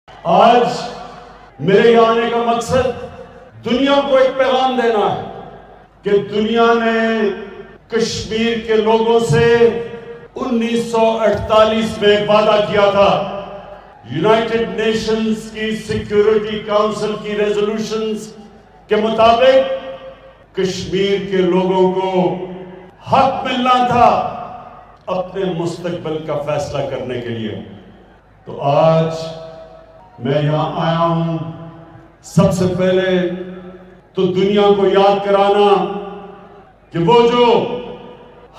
آج میرے یہاں آنے کا مقصد دنیا کو ایک پیغام دینا ہے کہ دنیا نے کشمیر کے لوگوں سے 1948 میں وعدہ کیا تھا، یونائٹڈ نیشنز کی سیکیورٹی کونسل کی ریزولوشنز کے مطابق کشمیر کے لوگوں کو حق ملنا تھا اپنے مستقبل کا فیصلہ کرنے کے لیے۔ تو آج میں یہاں آیا ہوں سب سے پہلے تو دنیا کو یاد کرانا کہ وہ جو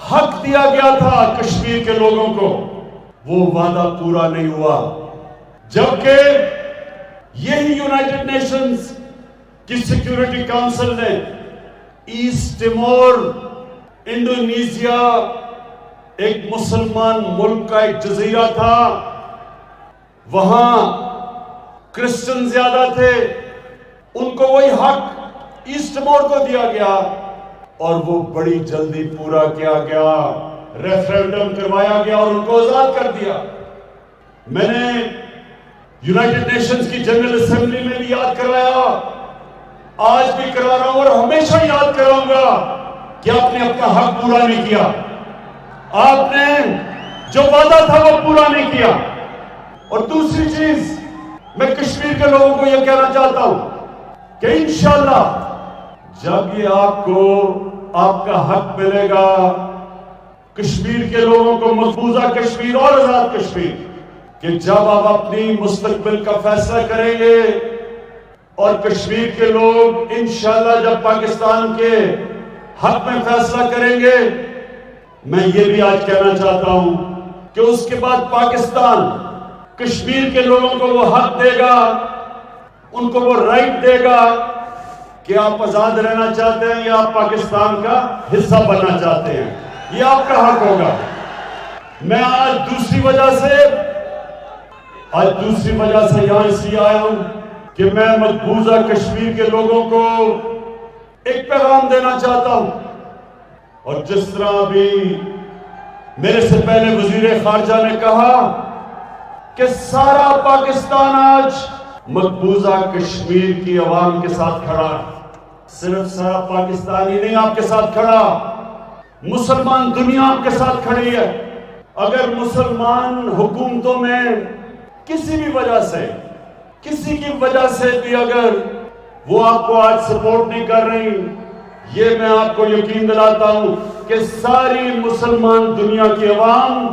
حق دیا گیا تھا کشمیر کے لوگوں کو وہ وعدہ پورا نہیں ہوا، جبکہ یہی یونائٹڈ نیشنز کی سیکیورٹی کونسل نے ایسٹ ٹیمور انڈونیشیا ایک مسلمان ملک کا ایک جزیرہ تھا، وہاں کرسچن زیادہ تھے، ان کو وہی حق ایسٹ ٹیمور کو دیا گیا اور وہ بڑی جلدی پورا کیا گیا، ریفرینڈم کروایا گیا اور ان کو آزاد کر دیا۔ میں نے یونائٹڈ نیشنز کی جنرل اسمبلی میں بھی یاد کروایا، آج بھی کروا رہا ہوں اور ہمیشہ یاد کراؤں گا کہ آپ نے اپنا حق پورا نہیں کیا، آپ نے جو وعدہ تھا وہ پورا نہیں کیا۔ اور دوسری چیز میں کشمیر کے لوگوں کو یہ کہنا چاہتا ہوں کہ انشاءاللہ جب یہ آپ کو آپ کا حق ملے گا، کشمیر کے لوگوں کو مقبوضہ کشمیر اور آزاد کشمیر، کہ جب آپ اپنی مستقبل کا فیصلہ کریں گے اور کشمیر کے لوگ انشاءاللہ جب پاکستان کے حق میں فیصلہ کریں گے، میں یہ بھی آج کہنا چاہتا ہوں کہ اس کے بعد پاکستان کشمیر کے لوگوں کو وہ حق دے گا، ان کو وہ رائٹ دے گا کہ آپ آزاد رہنا چاہتے ہیں یا آپ پاکستان کا حصہ بننا چاہتے ہیں، یہ آپ کا حق ہوگا۔ میں آج دوسری وجہ سے یہاں اس لیے آیا ہوں کہ میں مقبوضہ کشمیر کے لوگوں کو ایک پیغام دینا چاہتا ہوں، اور جس طرح بھی میرے سے پہلے وزیر خارجہ نے کہا کہ سارا پاکستان آج مقبوضہ کشمیر کی عوام کے ساتھ کھڑا ہے، صرف سارا پاکستان ہی نہیں آپ کے ساتھ کھڑا، مسلمان دنیا آپ کے ساتھ کھڑی ہے۔ اگر مسلمان حکومتوں میں کسی بھی وجہ سے، کسی کی وجہ سے بھی اگر وہ آپ کو آج سپورٹ نہیں کر رہی، یہ میں آپ کو یقین دلاتا ہوں کہ ساری مسلمان دنیا کی عوام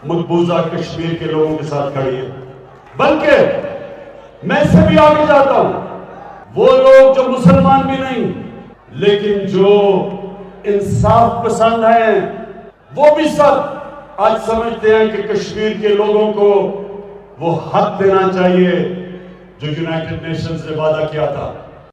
مقبوضہ کشمیر کے لوگوں کے ساتھ کھڑی ہے۔ بلکہ میں سے بھی آگے جاتا ہوں، وہ لوگ جو مسلمان بھی نہیں لیکن جو انصاف پسند ہیں، وہ بھی سب آج سمجھتے ہیں کہ کشمیر کے لوگوں کو وہ حق دینا چاہیے جو یونائٹڈ نیشنز نے وعدہ کیا تھا۔